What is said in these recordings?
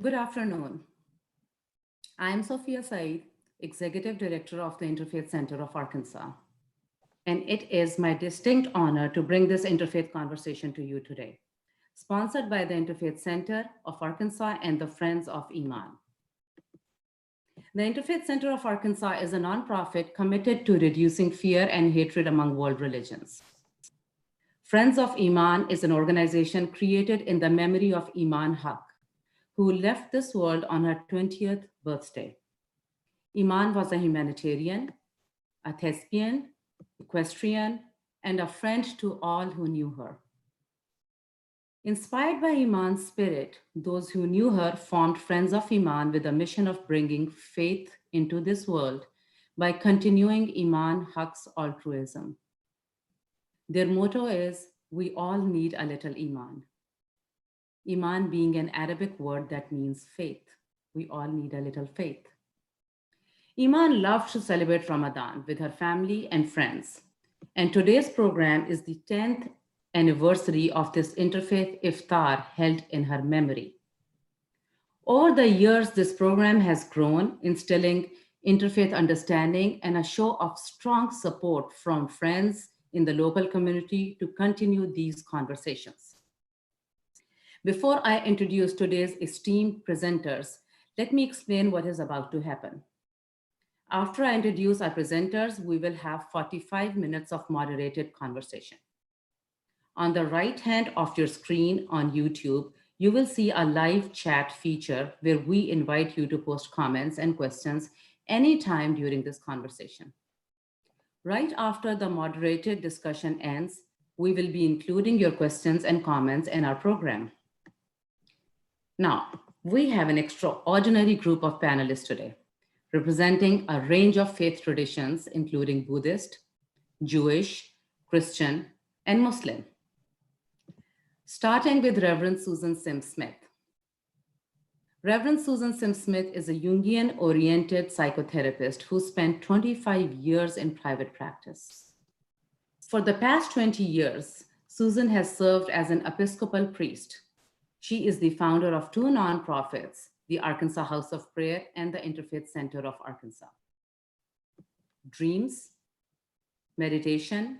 Good afternoon. I am Sophia, Executive Director of the Interfaith Center of Arkansas, and it is my distinct honor to bring this interfaith conversation to you today, sponsored by the Interfaith Center of Arkansas and the Friends of Iman. The Interfaith Center of Arkansas is a nonprofit committed to reducing fear and hatred among world religions. Friends of Iman is an organization created in the memory of Iman Haq, who left this world on her 20th birthday. Iman was a humanitarian, a thespian, equestrian, and a friend to all who knew her. Inspired by Iman's spirit, those who knew her formed Friends of Iman with a mission of bringing faith into this world by continuing Iman Haq's altruism. Their motto is, "We all need a little Iman." Iman being an Arabic word that means faith. We all need a little faith. Iman loved to celebrate Ramadan with her family and friends. And today's program is the 10th anniversary of this interfaith iftar held in her memory. Over the years, this program has grown, instilling interfaith understanding and a show of strong support from friends in the local community to continue these conversations. Before I introduce today's esteemed presenters, let me explain what is about to happen. After I introduce our presenters, we will have 45 minutes of moderated conversation. On the right hand of your screen on YouTube, you will see a live chat feature where we invite you to post comments and questions anytime during this conversation. Right after the moderated discussion ends, we will be including your questions and comments in our program. Now, we have an extraordinary group of panelists today, representing a range of faith traditions, including Buddhist, Jewish, Christian, and Muslim. Starting with Reverend Susan Sims-Smith. Reverend Susan Sims-Smith is a Jungian-oriented psychotherapist who spent 25 years in private practice. For the past 20 years, Susan has served as an Episcopal priest. She is the founder of two nonprofits, the Arkansas House of Prayer and the Interfaith Center of Arkansas. Dreams, meditation,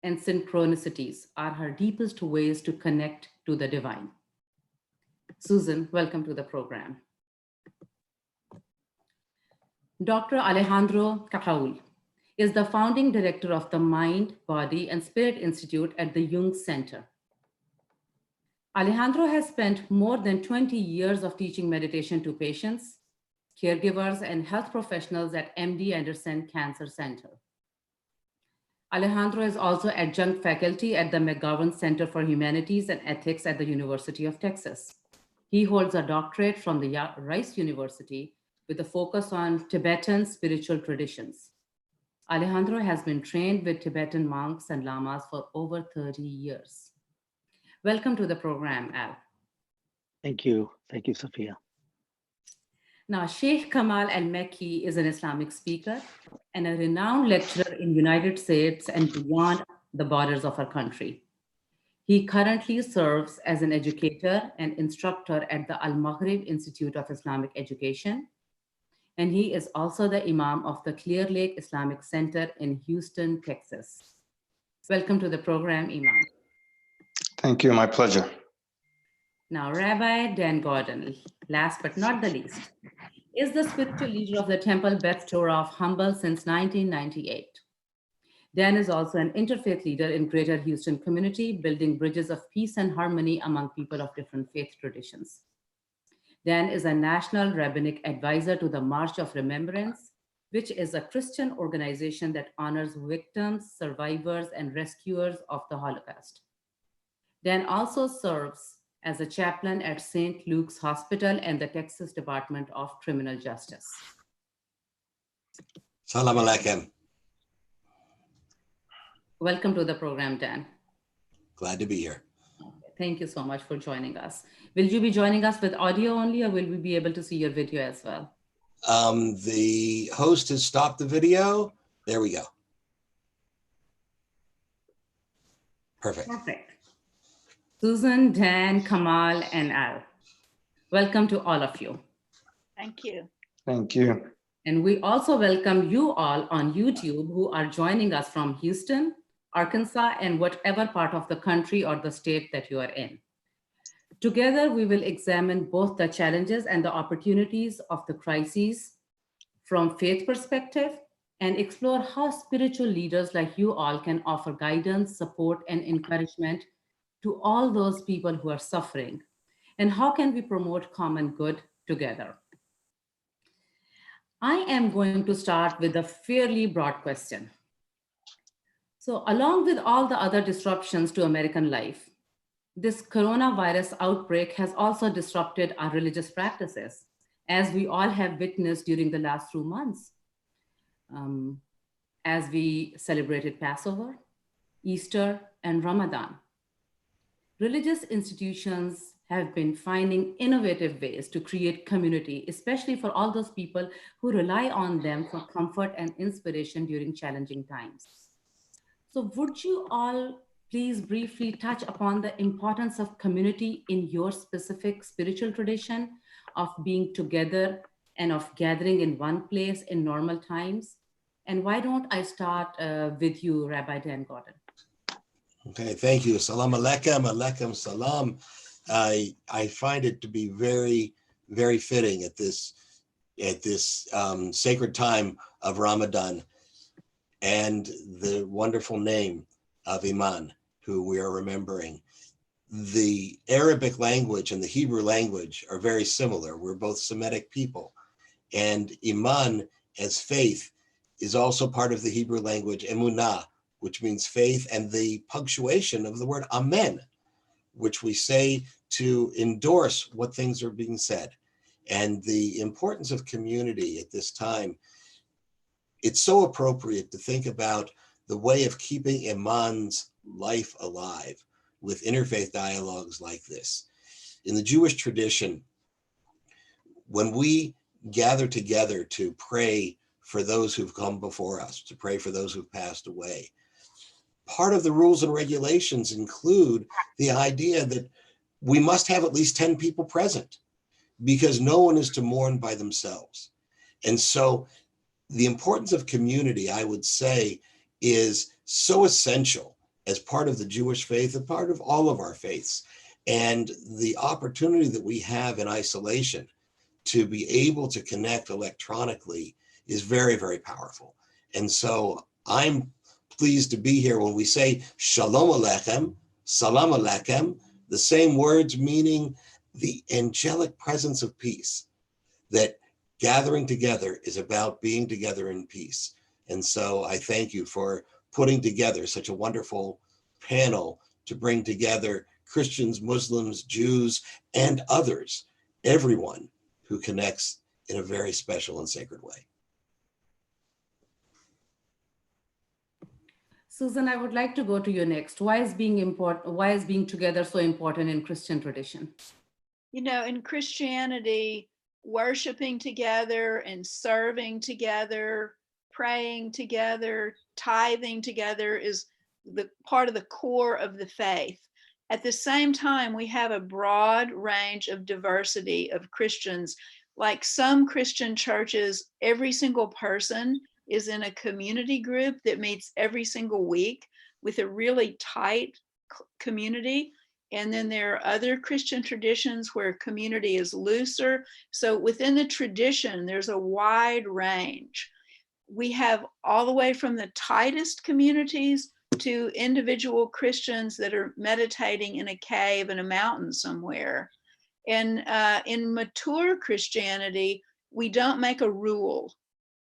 and synchronicities are her deepest ways to connect to the divine. Susan, welcome to the program. Dr. Alejandro Chaoul is the founding director of the Mind, Body, and Spirit Institute at the Jung Center. Alejandro has spent more than 20 years of teaching meditation to patients, caregivers, and health professionals at MD Anderson Cancer Center. Alejandro is also adjunct faculty at the McGovern Center for Humanities and Ethics at the University of Texas. He holds a doctorate from the Rice University with a focus on Tibetan spiritual traditions. Alejandro has been trained with Tibetan monks and lamas for over 30 years. Welcome to the program, Al. Thank you. Thank you, Sophia. Now, Sheikh Kamal Al-Mekki is an Islamic speaker and a renowned lecturer in the United States and beyond the borders of our country. He currently serves as an educator and instructor at the Al-Maghrib Institute of Islamic Education, and he is also the Imam of the Clear Lake Islamic Center in Houston, Texas. Welcome to the program, Imam. Thank you, my pleasure. Now, Rabbi Dan Gordon, last but not the least, is the spiritual leader of the Temple Beth Torah of Humble since 1998. Dan is also an interfaith leader in Greater Houston community, building bridges of peace and harmony among people of different faith traditions. Dan is a national rabbinic advisor to the March of Remembrance, which is a Christian organization that honors victims, survivors, and rescuers of the Holocaust. Dan also serves as a chaplain at St. Luke's Hospital and the Texas Department of Criminal Justice. Salam alaikum. Welcome to the program, Dan. Glad to be here. Thank you so much for joining us. Will you be joining us with audio only, or will we be able to see your video as well? The host has stopped the video. There we go. Perfect. Perfect. Susan, Dan, Kamal, and Al. Welcome to all of you. Thank you. Thank you. And we also welcome you all on YouTube who are joining us from Houston, Arkansas, and whatever part of the country or the state that you are in. Together, we will examine both the challenges and the opportunities of the crises from faith perspective and explore how spiritual leaders like you all can offer guidance, support, and encouragement to all those people who are suffering. And how can we promote common good together? I am going to start with a fairly broad question. So, along with all the other disruptions to American life, this coronavirus outbreak has also disrupted our religious practices, as we all have witnessed during the last 2 months. As we celebrated Passover, Easter, and Ramadan. Religious institutions have been finding innovative ways to create community, especially for all those people who rely on them for comfort and inspiration during challenging times. So would you all please briefly touch upon the importance of community in your specific spiritual tradition of being together and of gathering in one place in normal times? And why don't I start with you, Rabbi Dan Gordon? Okay, thank you. Salam alaikum, alaikum salam. I find it to be very, very fitting at this sacred time of Ramadan and the wonderful name of Iman, who we are remembering. The Arabic language and the Hebrew language are very similar. We're both Semitic people. And Iman, as faith, is also part of the Hebrew language, emunah, which means faith, and the punctuation of the word amen, which we say to endorse what things are being said. And the importance of community at this time, it's so appropriate to think about the way of keeping Iman's life alive with interfaith dialogues like this. In the Jewish tradition, when we gather together to pray for those who've come before us, to pray for those who've passed away, part of the rules and regulations include the idea that we must have at least 10 people present because no one is to mourn by themselves. And so the importance of community, I would say, is so essential as part of the Jewish faith and part of all of our faiths. And the opportunity that we have in isolation to be able to connect electronically is very, very powerful. And so I'm pleased to be here when we say Shalom Aleichem, Salam Aleichem, the same words meaning the angelic presence of peace, that gathering together is about being together in peace. And so I thank you for putting together such a wonderful panel to bring together Christians, Muslims, Jews, and others, everyone who connects in a very special and sacred way. Susan, I would like to go to you next. Why is being together so important in Christian tradition? You know, in Christianity, worshiping together and serving together, praying together, tithing together is the part of the core of the faith. At the same time, we have a broad range of diversity of Christians. Like some Christian churches, every single person is in a community group that meets every single week with a really tight community. And then there are other Christian traditions where community is looser. So within the tradition, there's a wide range. We have all the way from the tightest communities to individual Christians that are meditating in a cave in a mountain somewhere. And in mature Christianity, we don't make a rule.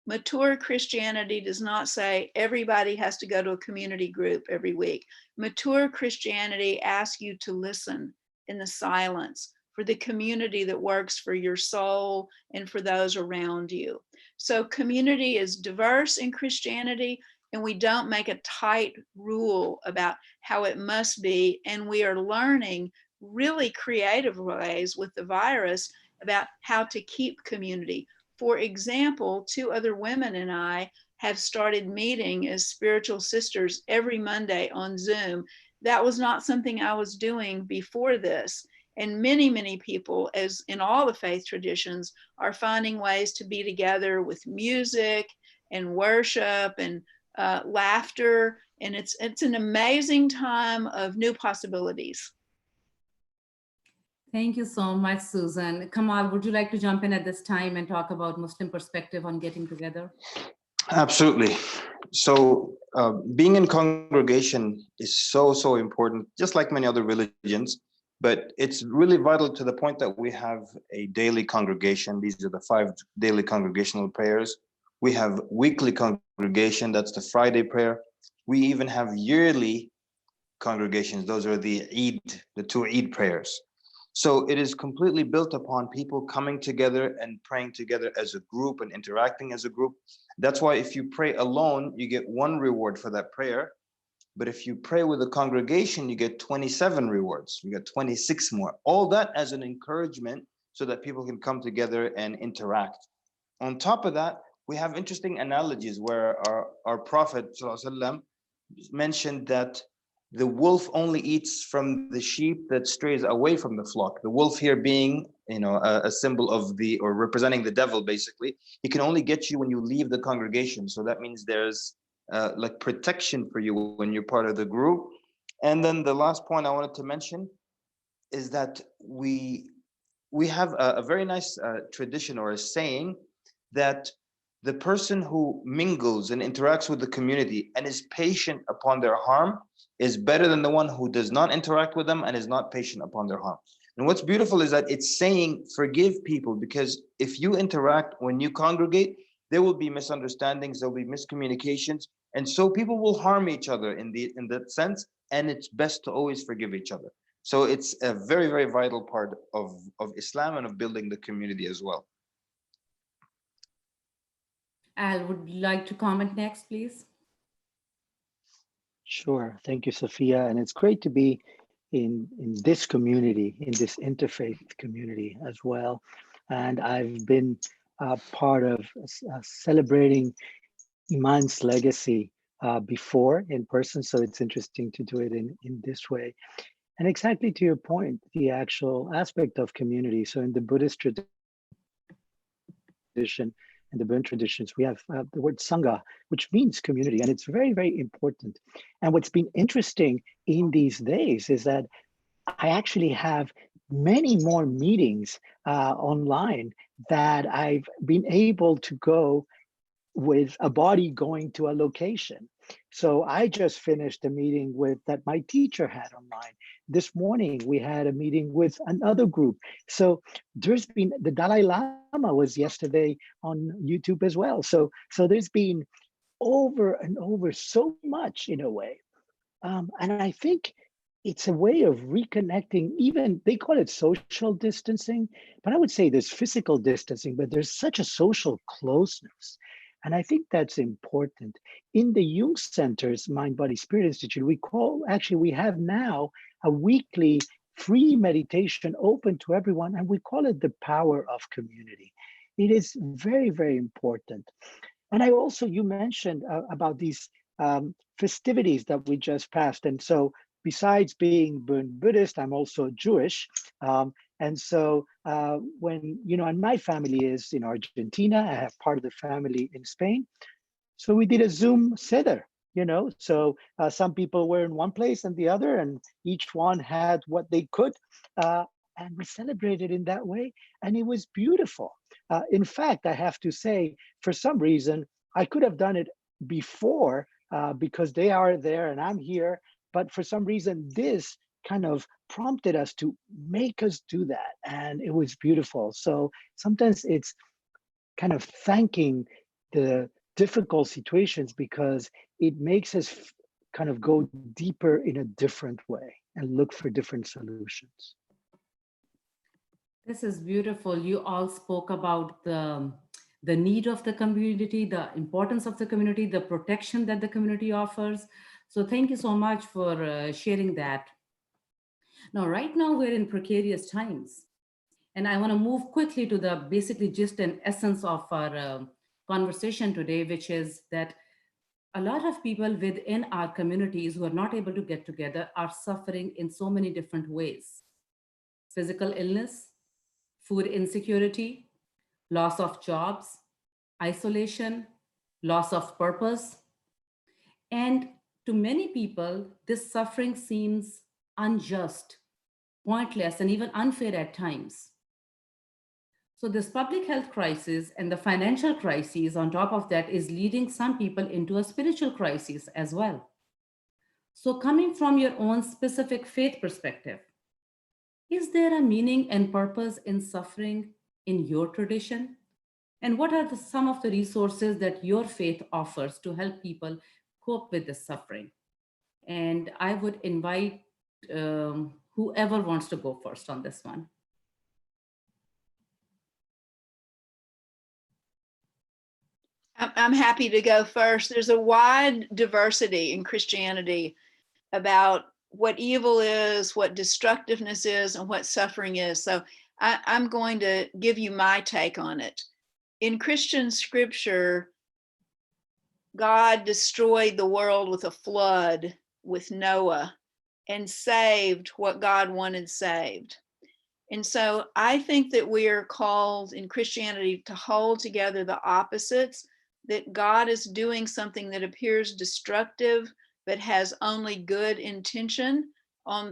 Mature Christianity does not say everybody has to go to a community group every week. Mature Christianity asks you to listen in the silence for the community that works for your soul and for those around you. So community is diverse in Christianity, and we don't make a tight rule about how it must be. And we are learning really creative ways with the virus about how to keep community. For example, 2 other women and I have started meeting as spiritual sisters every Monday on Zoom. That was not something I was doing before this. And many, many people, as in all the faith traditions, are finding ways to be together with music and worship and laughter. And it's an amazing time of new possibilities. Thank you so much, Susan. Kamal, would you like to jump in at this time and talk about Muslim perspective on getting together? Absolutely. So being in congregation is so important, just like many other religions, but it's really vital to the point that we have a daily congregation. These are the 5 daily congregational prayers. We have weekly congregation, that's the Friday prayer. We even have yearly congregations. Those are the Eid, the 2 Eid prayers. So it is completely built upon people coming together and praying together as a group and interacting as a group. That's why if you pray alone, you get 1 reward for that prayer. But if you pray with a congregation, you get 27 rewards. You get 26 more. All that as an encouragement so that people can come together and interact. On top of that, we have interesting analogies where our Prophet ﷺ mentioned that the wolf only eats from the sheep that strays away from the flock. The wolf here being, a symbol of or representing the devil, basically. He can only get you when you leave the congregation. So that means there's like protection for you when you're part of the group. And then the last point I wanted to mention is that we have a very nice tradition or a saying that the person who mingles and interacts with the community and is patient upon their harm is better than the one who does not interact with them and is not patient upon their harm. And what's beautiful is that it's saying forgive people, because if you interact when you congregate, there will be misunderstandings, there'll be miscommunications, and so people will harm each other in that sense, and it's best to always forgive each other. So it's a very, very vital part of Islam and of building the community as well. Al, would you like to comment next, please? Sure. Thank you, Sophia. And it's great to be in this community, in this interfaith community as well. And I've been part of celebrating Iman's legacy before in person. So it's interesting to do it in this way. And exactly to your point, the actual aspect of community. So in the Buddhist tradition and the Burn traditions, we have the word Sangha, which means community, and it's very, very important. And what's been interesting in these days is that I actually have many more meetings online that I've been able to go with a body going to a location. So I just finished a meeting that my teacher had online. This morning, we had a meeting with another group. So there's been, the Dalai Lama was yesterday on YouTube as well. So there's been over and over so much in a way. And I think it's a way of reconnecting. Even they call it social distancing, but I would say there's physical distancing, but there's such a social closeness. And I think that's important. In the Jung Center's Mind, Body, Spirit Institute, we have now a weekly free meditation open to everyone, and we call it the power of community. It is very, very important. And you mentioned about these festivities that we just passed. And so besides being Buddhist, I'm also Jewish. And so and my family is in Argentina. I have part of the family in Spain. So we did a Zoom Seder, So some people were in one place and the other, and each one had what they could. And we celebrated in that way. And it was beautiful. In fact, I have to say, for some reason, I could have done it before because they are there and I'm here. But for some reason, this kind of prompted us to make us do that. And it was beautiful. So sometimes it's kind of thanking the difficult situations because it makes us kind of go deeper in a different way and look for different solutions. This is beautiful. You all spoke about the need of the community, the importance of the community, the protection that the community offers. So thank you so much for sharing that. Now, right now we're in precarious times. And I want to move quickly to the basically just an essence of our conversation today, which is that a lot of people within our communities who are not able to get together are suffering in so many different ways. physical illness, food insecurity, loss of jobs, isolation, loss of purpose. And to many people, this suffering seems unjust, pointless, and even unfair at times. So, this public health crisis and the financial crisis on top of that is leading some people into a spiritual crisis as well. So, coming from your own specific faith perspective, is there a meaning and purpose in suffering in your tradition? And what are some of the resources that your faith offers to help people cope with this suffering? And I would invite whoever wants to go first on this one. I'm happy to go first. There's a wide diversity in Christianity about what evil is, what destructiveness is, and what suffering is. So I'm going to give you my take on it. In Christian scripture, God destroyed the world with a flood with Noah and saved what God wanted saved. And so I think that we are called in Christianity to hold together the opposites, that God is doing something that appears destructive but has only good intention.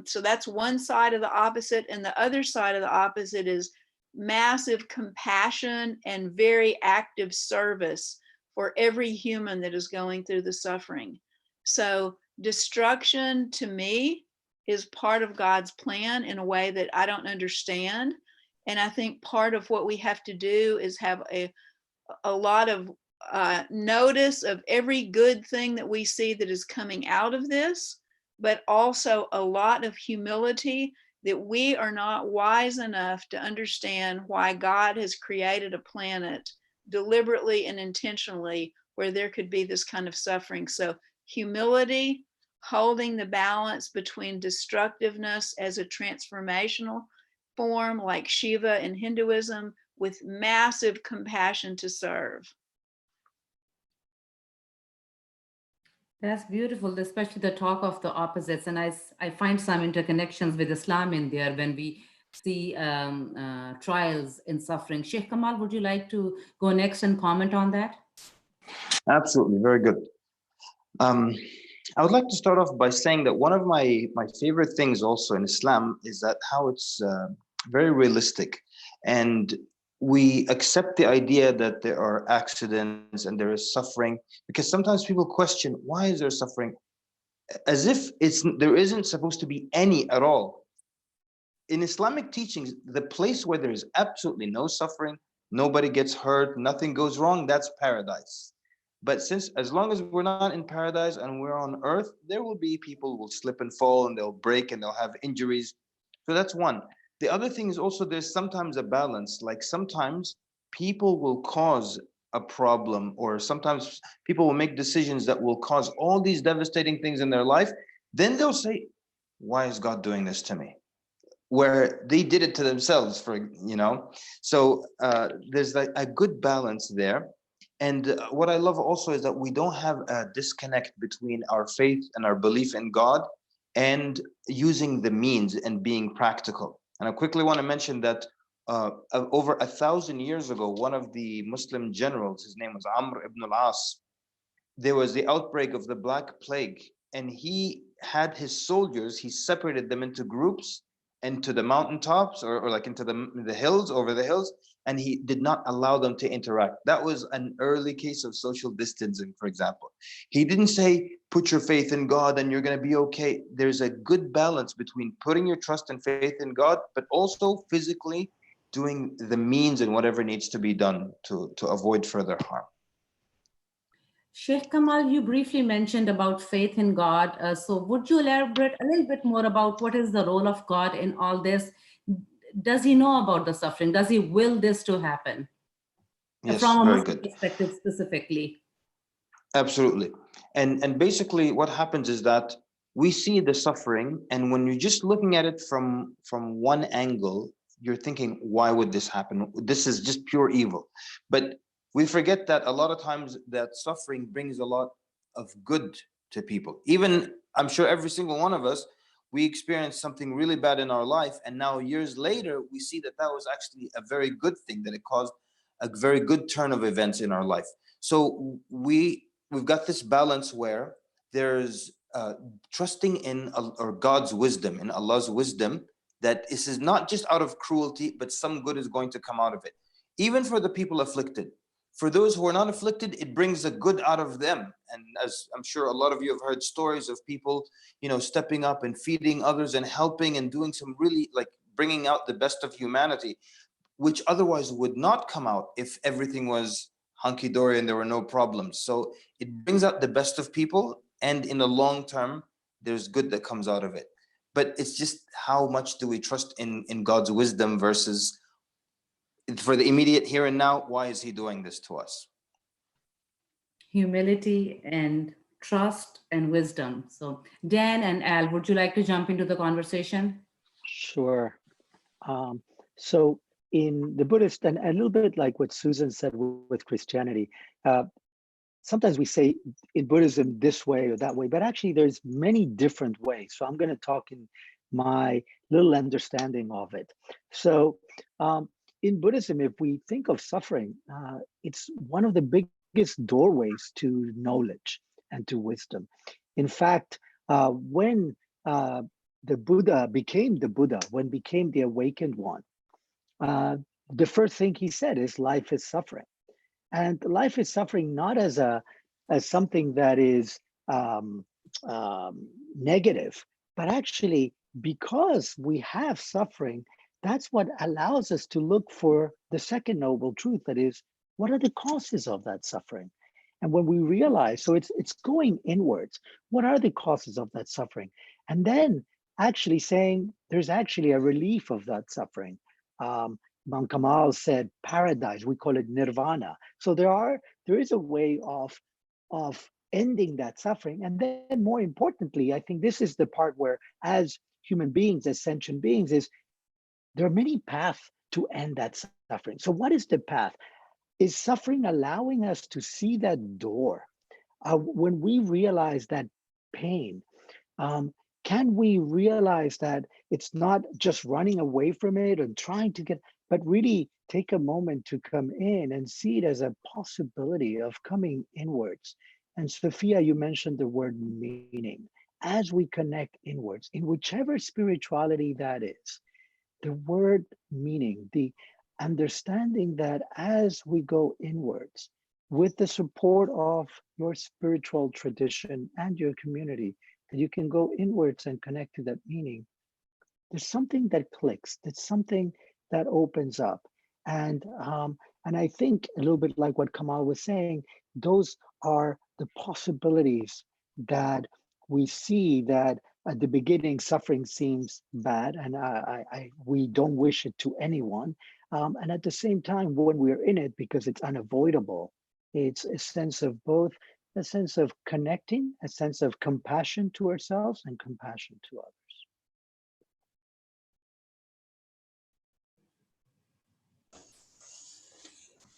So that's one side of the opposite. And the other side of the opposite is massive compassion and very active service for every human that is going through the suffering. So destruction to me is part of God's plan in a way that I don't understand. And I think part of what we have to do is have a lot of notice of every good thing that we see that is coming out of this, but also a lot of humility that we are not wise enough to understand why God has created a planet deliberately and intentionally where there could be this kind of suffering. So humility, holding the balance between destructiveness as a transformational form like Shiva in Hinduism, with massive compassion to serve. That's beautiful, especially the talk of the opposites. And I find some interconnections with Islam in there when we see trials in suffering. Sheikh Kamal, would you like to go next and comment on that? Absolutely, very good. I would like to start off by saying that one of my favorite things also in Islam is that how it's very realistic, and we accept the idea that there are accidents and there is suffering, because sometimes people question, why is there suffering? As if there isn't supposed to be any at all. In Islamic teachings, the place where there is absolutely no suffering, nobody gets hurt, nothing goes wrong, that's paradise. But as long as we're not in paradise and we're on earth, there will be people who will slip and fall and they'll break and they'll have injuries. So that's one. The other thing is also there's sometimes a balance. Like sometimes people will cause a problem, or sometimes people will make decisions that will cause all these devastating things in their life. Then they'll say, why is God doing this to me? Where they did it to themselves, So there's like a good balance there. And what I love also is that we don't have a disconnect between our faith and our belief in God and using the means and being practical. And I quickly want to mention that over 1,000 years ago, one of the Muslim generals, his name was Amr ibn al-As, there was the outbreak of the Black Plague, and he had his soldiers, he separated them into groups into the mountaintops or like into the hills, over the hills, and he did not allow them to interact. That was an early case of social distancing, for example. He didn't say, put your faith in God and you're going to be okay. There's a good balance between putting your trust and faith in God, but also physically doing the means and whatever needs to be done to avoid further harm. Sheikh Kamal, you briefly mentioned about faith in God. So would you elaborate a little bit more about what is the role of God in all this? Does he know about the suffering? Does he will this to happen? Yes, from a very Muslim good perspective specifically. Absolutely. And basically what happens is that we see the suffering, and when you're just looking at it from one angle, you're thinking, why would this happen? This is just pure evil. But we forget that a lot of times that suffering brings a lot of good to people. Even, I'm sure every single one of us we experienced something really bad in our life, and now years later we see that that was actually a very good thing, that it caused a very good turn of events in our life. So we've got this balance where there's trusting in or God's wisdom, in Allah's wisdom, that this is not just out of cruelty, but some good is going to come out of it, even for the people afflicted. For those who are not afflicted, it brings a good out of them. And as I'm sure a lot of you have heard stories of people, stepping up and feeding others and helping and doing some really, like, bringing out the best of humanity, which otherwise would not come out if everything was hunky-dory and there were no problems. So it brings out the best of people, and in the long term, there's good that comes out of it. But it's just, how much do we trust in God's wisdom versus, for the immediate here and now, why is he doing this to us? Humility and trust and wisdom. So Dan and Al, would you like to jump into the conversation? Sure. So in the Buddhist, and a little bit like what Susan said with Christianity, sometimes we say in Buddhism this way or that way, but actually there's many different ways. So I'm going to talk in my little understanding of it. So in Buddhism, if we think of suffering, it's one of the biggest doorways to knowledge and to wisdom. In fact, when the Buddha became the Buddha, when became the awakened one, the first thing he said is life is suffering. And life is suffering not as something that is negative, but actually because we have suffering, that's what allows us to look for the second noble truth, that is, what are the causes of that suffering? And when we realize, so it's going inwards, what are the causes of that suffering? And then actually saying there's actually a relief of that suffering. Imam Kamal said paradise, we call it nirvana. So there is a way of ending that suffering. And then more importantly, I think this is the part where, as human beings, as sentient beings, is there are many paths to end that suffering. So what is the path? Is suffering allowing us to see that door? When we realize that pain, can we realize that it's not just running away from it and trying to get, but really take a moment to come in and see it as a possibility of coming inwards? And Sophia, you mentioned the word meaning. As we connect inwards, in whichever spirituality that is, the word meaning, the understanding that as we go inwards, with the support of your spiritual tradition and your community, that you can go inwards and connect to that meaning, there's something that clicks, there's something that opens up. And I think a little bit like what Kamal was saying, those are the possibilities that we see, that at the beginning, suffering seems bad, and we don't wish it to anyone. And at the same time, when we're in it, because it's unavoidable, it's a sense of both, a sense of connecting, a sense of compassion to ourselves and compassion to others.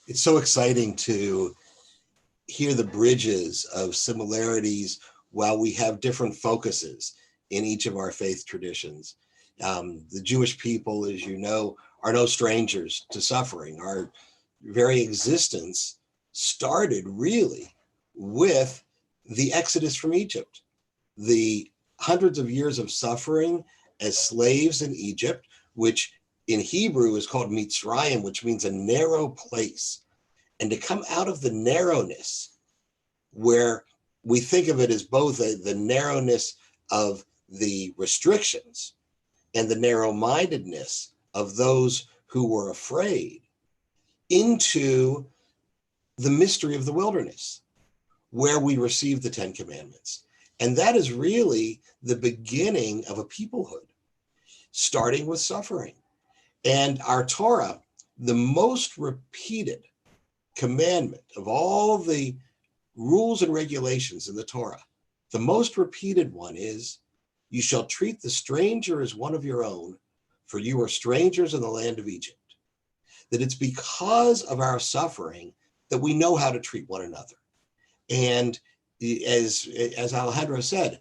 It's so exciting to hear the bridges of similarities while we have different focuses in each of our faith traditions. The Jewish people, as you know, are no strangers to suffering. Our very existence started really with the Exodus from Egypt, the hundreds of years of suffering as slaves in Egypt, which in Hebrew is called Mitzrayim, which means a narrow place. And to come out of the narrowness, where we think of it as both the narrowness of the restrictions and the narrow-mindedness of those who were afraid, into the mystery of the wilderness, where we receive the 10 Commandments. And that is really the beginning of a peoplehood, starting with suffering. And our Torah, the most repeated commandment of all the rules and regulations in the Torah, the most repeated one is, you shall treat the stranger as one of your own, for you are strangers in the land of Egypt. That it's because of our suffering that we know how to treat one another. And as Alejandro said,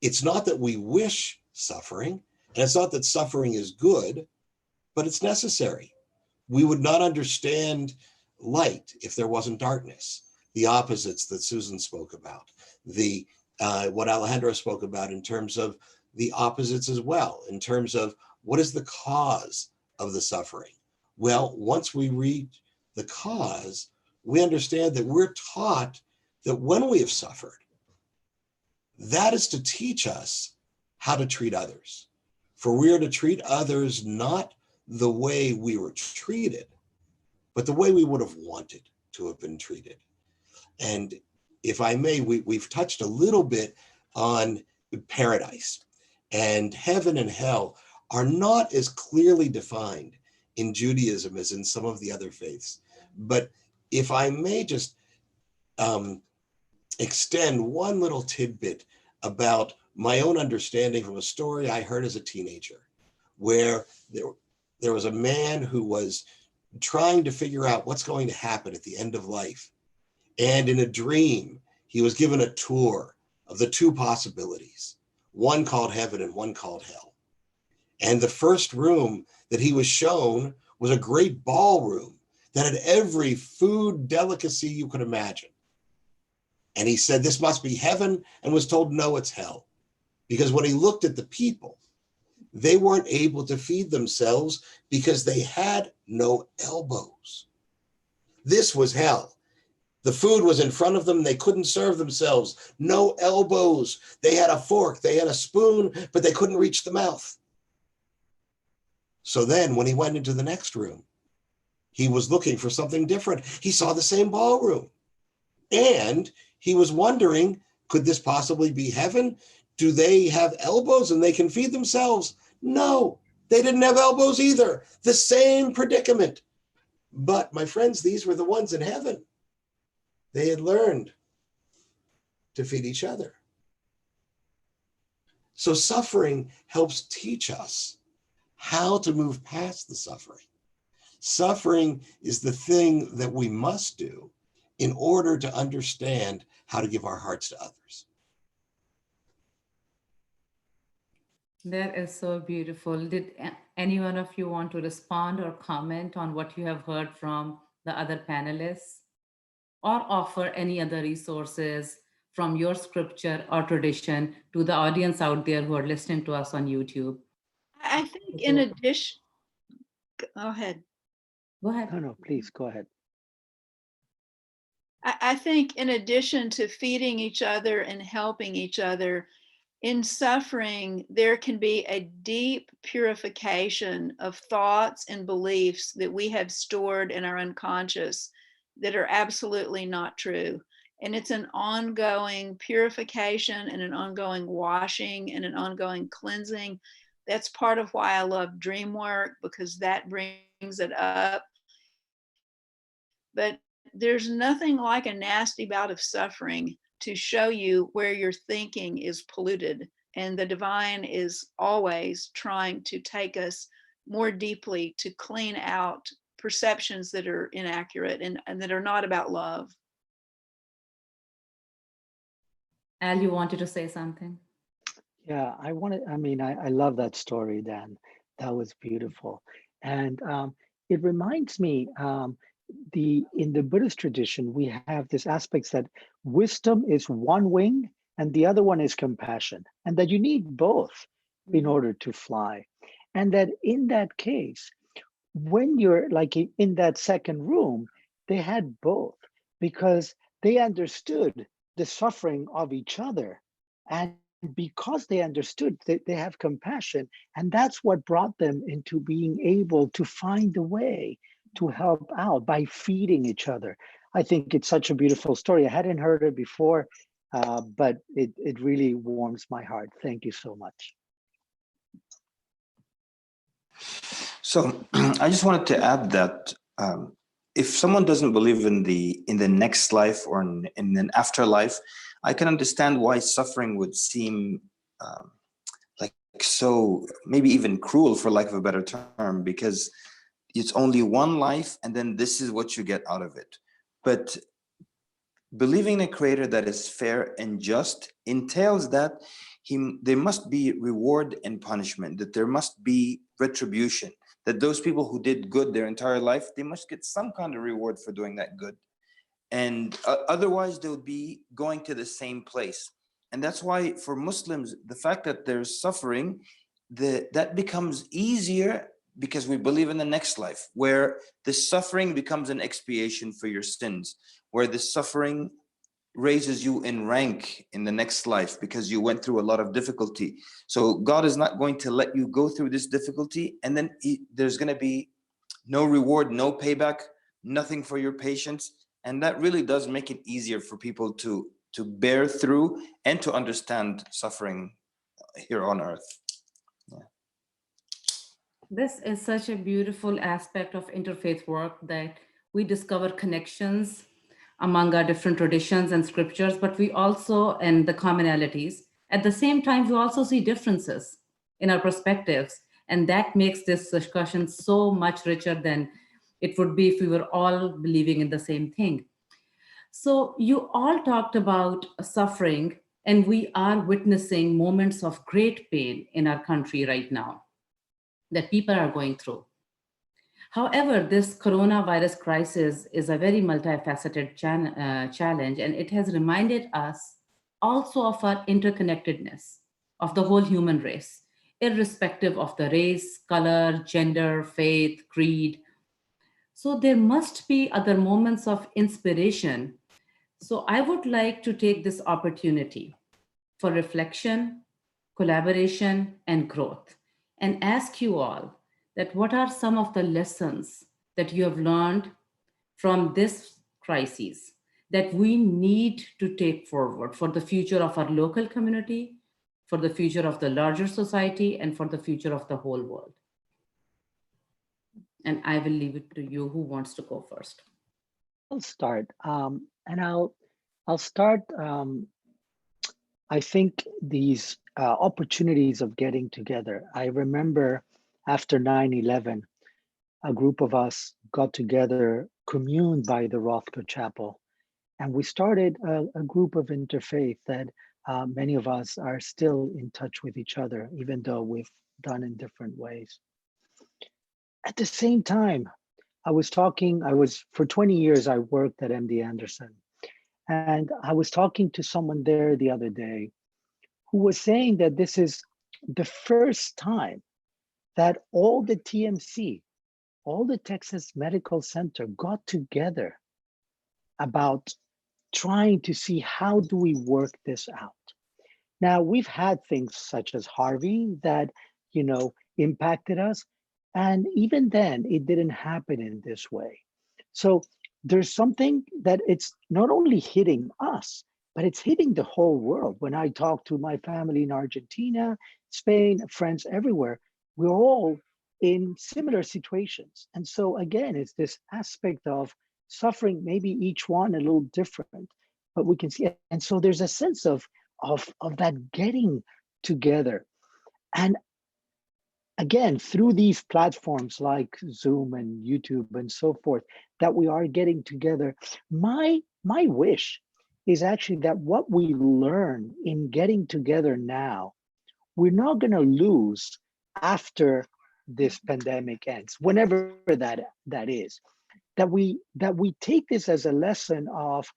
it's not that we wish suffering. And it's not that suffering is good, but it's necessary. We would not understand light if there wasn't darkness. The opposites that Susan spoke about, the what Alejandro spoke about in terms of the opposites as well, in terms of what is the cause of the suffering. Well, once we read the cause, we understand that we're taught that when we have suffered, that is to teach us how to treat others. For we are to treat others not the way we were treated, but the way we would have wanted to have been treated. And if I may, we've touched a little bit on paradise, and heaven and hell are not as clearly defined in Judaism as in some of the other faiths. But if I may just extend one little tidbit about my own understanding from a story I heard as a teenager, where there was a man who was trying to figure out what's going to happen at the end of life. And in a dream, he was given a tour of the two possibilities, one called heaven and one called hell. And the first room that he was shown was a great ballroom that had every food delicacy you could imagine. And he said, this must be heaven, and was told, no, it's hell. Because when he looked at the people, they weren't able to feed themselves because they had no elbows. This was hell. The food was in front of them. They couldn't serve themselves. No elbows. They had a fork. They had a spoon, but they couldn't reach the mouth. So then when he went into the next room, he was looking for something different. He saw the same ballroom. And he was wondering, could this possibly be heaven? Do they have elbows and they can feed themselves? No, they didn't have elbows either. The same predicament. But my friends, these were the ones in heaven. They had learned to feed each other. So suffering helps teach us how to move past the suffering. Suffering is the thing that we must do in order to understand how to give our hearts to others. That is so beautiful. Did any one of you want to respond or comment on what you have heard from the other panelists, or offer any other resources from your scripture or tradition to the audience out there who are listening to us on YouTube? I think in addition, go ahead. Go ahead. No, please go ahead. I think in addition to feeding each other and helping each other, in suffering, there can be a deep purification of thoughts and beliefs that we have stored in our unconscious that are absolutely not true. And it's an ongoing purification and an ongoing washing and an ongoing cleansing. That's part of why I love dream work, because that brings it up. But there's nothing like a nasty bout of suffering to show you where your thinking is polluted. And the divine is always trying to take us more deeply to clean out perceptions that are inaccurate and that are not about love. Al, you wanted to say something? Yeah, I love that story, Dan. That was beautiful. And it reminds me, in the Buddhist tradition, we have this aspects that wisdom is one wing and the other one is compassion, and that you need both in order to fly. And that in that case, when you're like in that second room, they had both because they understood the suffering of each other. And because they understood, they have compassion. And that's what brought them into being able to find a way to help out by feeding each other. I think it's such a beautiful story. I hadn't heard it before, but it really warms my heart. Thank you so much. So I just wanted to add that if someone doesn't believe in the next life or in an afterlife, I can understand why suffering would seem like so maybe even cruel, for lack of a better term, because it's only one life and then this is what you get out of it. But believing in a creator that is fair and just entails that there must be reward and punishment, that there must be retribution, that those people who did good their entire life, they must get some kind of reward for doing that good. And otherwise they'll be going to the same place. And that's why for Muslims, the fact that there's suffering, that becomes easier because we believe in the next life, where the suffering becomes an expiation for your sins, where the suffering raises you in rank in the next life because you went through a lot of difficulty. So God is not going to let you go through this difficulty and then there's going to be no reward, no payback, nothing for your patience. And that really does make it easier for people to bear through and to understand suffering here on earth. Yeah. This is such a beautiful aspect of interfaith work, that we discover connections among our different traditions and scriptures, but we also, and the commonalities, at the same time, we also see differences in our perspectives. And that makes this discussion so much richer than it would be if we were all believing in the same thing. So you all talked about suffering, and we are witnessing moments of great pain in our country right now that people are going through. However, this coronavirus crisis is a very multifaceted challenge, and it has reminded us also of our interconnectedness of the whole human race, irrespective of the race, color, gender, faith, creed. So there must be other moments of inspiration. So I would like to take this opportunity for reflection, collaboration, and growth, and ask you all that what are some of the lessons that you have learned from this crisis that we need to take forward for the future of our local community, for the future of the larger society, and for the future of the whole world. And I will leave it to you. Who wants to go first? I'll start, and I'll start. I think these opportunities of getting together. I remember after 9/11, a group of us got together, communed by the Rothko Chapel, and we started a group of interfaith that many of us are still in touch with each other, even though we've done in different ways. At the same time, for 20 years, I worked at MD Anderson. And I was talking to someone there the other day who was saying that this is the first time that all the TMC, all the Texas Medical Center got together about trying to see how do we work this out. Now, we've had things such as Harvey that, impacted us. And even then, it didn't happen in this way. So there's something that it's not only hitting us, but it's hitting the whole world. When I talk to my family in Argentina, Spain, friends everywhere, we're all in similar situations. And so again, it's this aspect of suffering, maybe each one a little different, but we can see it. And so there's a sense of that getting together. And again, through these platforms like Zoom and YouTube and so forth, that we are getting together. My wish is actually that what we learn in getting together now, we're not going to lose after this pandemic ends, whenever that is. That we take this as a lesson of,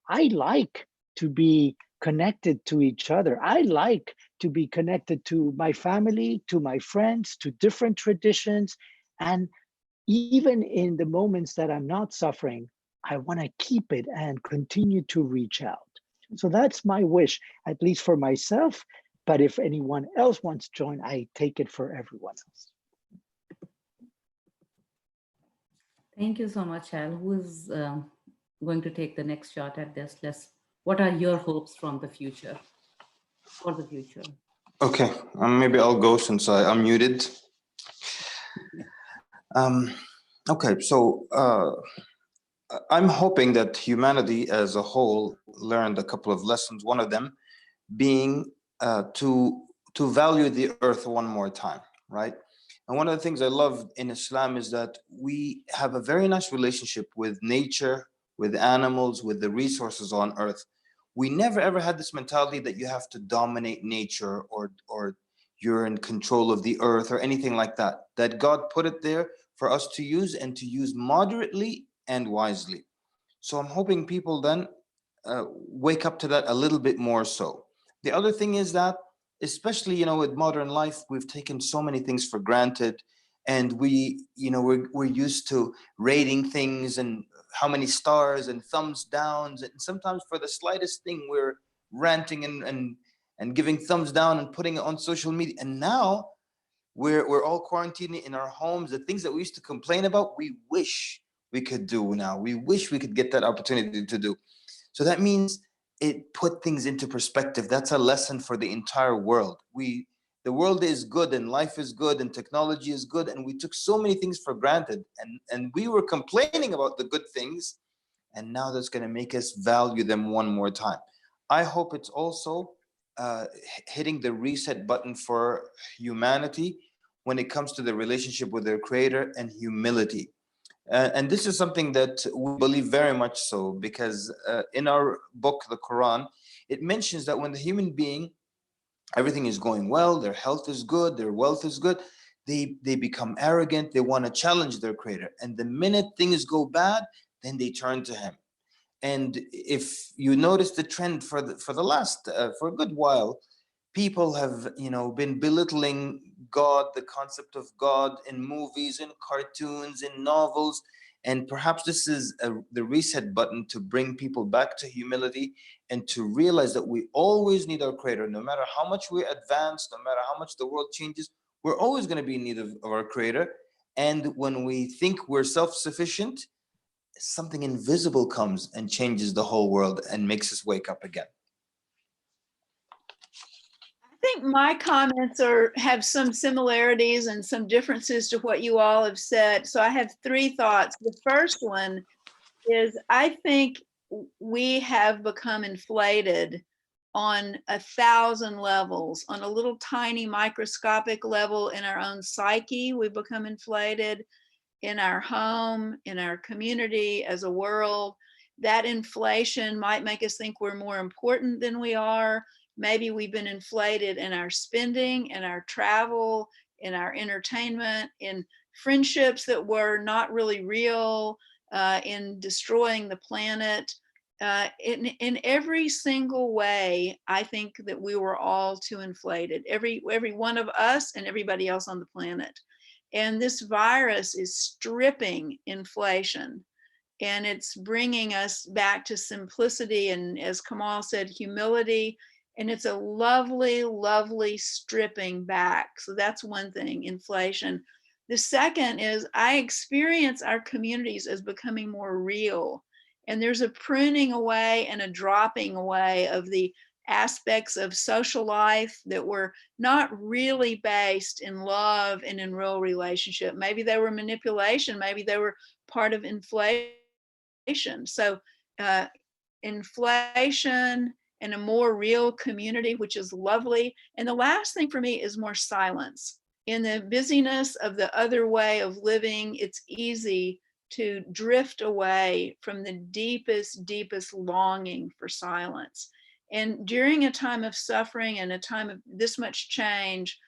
I like to be connected to each other. I like to be connected to my family, to my friends, to different traditions. And even in the moments that I'm not suffering, I want to keep it and continue to reach out. So that's my wish, at least for myself. But if anyone else wants to join, I take it for everyone else. Thank you so much, Al. Who is going to take the next shot at this? What are your hopes from the future, for the future? Okay, maybe I'll go since I'm muted. Okay, so I'm hoping that humanity as a whole learned a couple of lessons. One of them being to value the earth one more time, right? And one of the things I love in Islam is that we have a very nice relationship with nature, with animals, with the resources on earth. we never ever had this mentality that you have to dominate nature or you're in control of the earth or anything like that. That God put it there for us to use, and to use moderately and wisely. So I'm hoping people then wake up to that a little bit more so. The other thing is that, especially, you know, with modern life, we've taken so many things for granted, and we're used to rating things and how many stars and thumbs downs, and sometimes for the slightest thing we're ranting and giving thumbs down and putting it on social media. And now we're all quarantining in our homes. The things that we used to complain about, we wish we could do now. We wish we could get that opportunity to do. So that means it put things into perspective. That's a lesson for the entire world. The world is good, and life is good, and technology is good, and we took so many things for granted, and we were complaining about the good things, and now that's going to make us value them one more time. I hope it's also hitting the reset button for humanity when it comes to the relationship with their creator and humility. And this is something that we believe very much so, because in our book, the Quran, it mentions that when the human being, everything is going well, their health is good, their wealth is good, they become arrogant, they want to challenge their creator. And the minute things go bad, then they turn to him. And if you notice the trend for a good while, people have, been belittling God, the concept of God, in movies, in cartoons, in novels. And perhaps this is the reset button to bring people back to humility and to realize that we always need our creator. No matter how much we advance, no matter how much the world changes, we're always going to be in need of our creator. And when we think we're self-sufficient, something invisible comes and changes the whole world and makes us wake up again. I think my comments have some similarities and some differences to what you all have said. So I have three thoughts. The first one is, I think we have become inflated on 1,000 levels. On a little tiny microscopic level in our own psyche, we've become inflated. In our home, in our community, as a world. That inflation might make us think we're more important than we are. Maybe we've been inflated in our spending, in our travel, in our entertainment, in friendships that were not really real, in destroying the planet. In every single way, I think that we were all too inflated, every one of us and everybody else on the planet. And this virus is stripping inflation, and it's bringing us back to simplicity and, as Kamal said, humility. And it's a lovely, lovely stripping back. So that's one thing, inflation. The second is, I experience our communities as becoming more real. And there's a pruning away and a dropping away of the aspects of social life that were not really based in love and in real relationship. Maybe they were manipulation, maybe they were part of inflation. So inflation and a more real community, which is lovely. And the last thing for me is more silence. In the busyness of the other way of living, it's easy to drift away from the deepest, deepest longing for silence. And during a time of suffering and a time of this much change,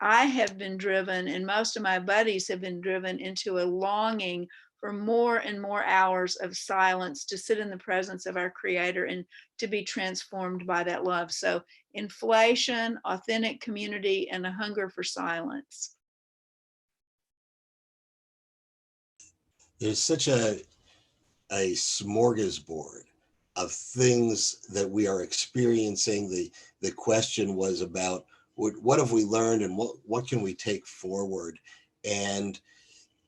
I have been driven, and most of my buddies have been driven, into a longing for more and more hours of silence, to sit in the presence of our Creator and to be transformed by that love. So inflation, authentic community, and a hunger for silence. There's such a smorgasbord of things that we are experiencing. The question was about what have we learned and what can we take forward? And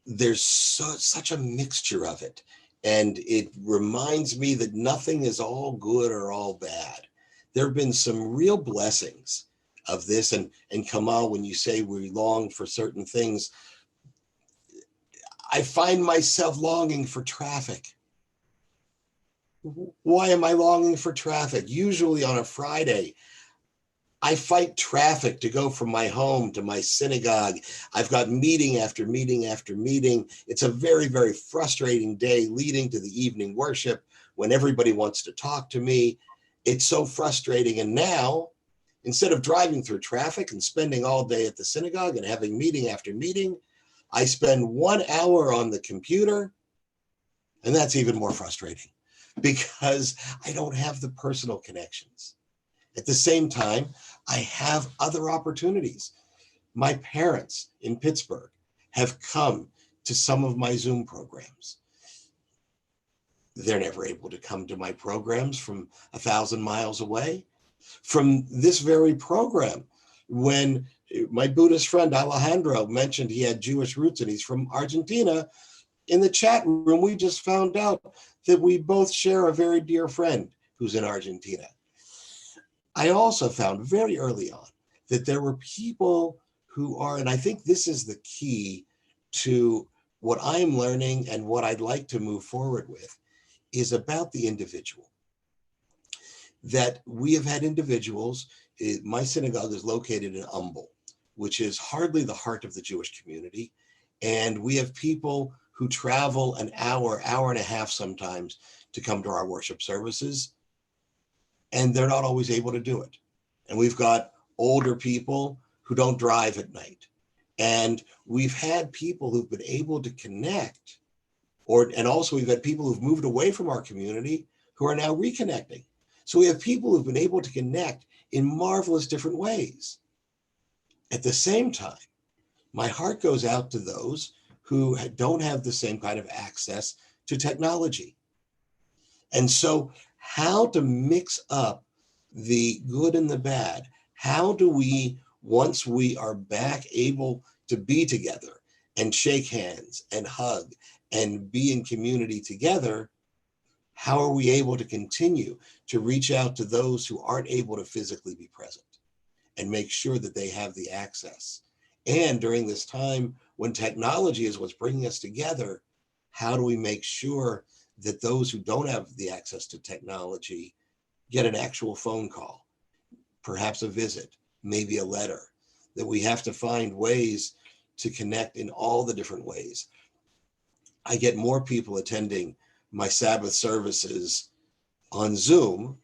there's such a mixture of it. And it reminds me that nothing is all good or all bad. There have been some real blessings of this. And Kamal, when you say we long for certain things, I find myself longing for traffic. Why am I longing for traffic? Usually on a Friday, I fight traffic to go from my home to my synagogue. I've got meeting after meeting after meeting. It's a very, very frustrating day leading to the evening worship when everybody wants to talk to me. It's so frustrating. And now, instead of driving through traffic and spending all day at the synagogue and having meeting after meeting, I spend 1 hour on the computer. And that's even more frustrating because I don't have the personal connections. At the same time, I have other opportunities. My parents in Pittsburgh have come to some of my Zoom programs. They're never able to come to my programs from 1,000 miles away. From this very program, when my Buddhist friend Alejandro mentioned he had Jewish roots and he's from Argentina, in the chat room, we just found out that we both share a very dear friend who's in Argentina. I also found very early on that there were people who are, and I think this is the key to what I'm learning and what I'd like to move forward with, is about the individual. That we have had individuals, my synagogue is located in Umbel, which is hardly the heart of the Jewish community. And we have people who travel an hour, hour and a half sometimes to come to our worship services, and they're not always able to do it. And we've got older people who don't drive at night. And we've had people who've been able to connect, and also we've had people who've moved away from our community who are now reconnecting. So we have people who've been able to connect in marvelous different ways. At the same time, my heart goes out to those who don't have the same kind of access to technology. And so how to mix up the good and the bad? How do we, once we are back able to be together and shake hands and hug and be in community together, how are we able to continue to reach out to those who aren't able to physically be present and make sure that they have the access? And during this time when technology is what's bringing us together, how do we make sure that those who don't have the access to technology get an actual phone call, perhaps a visit, maybe a letter, that we have to find ways to connect in all the different ways. I get more people attending my Sabbath services on Zoom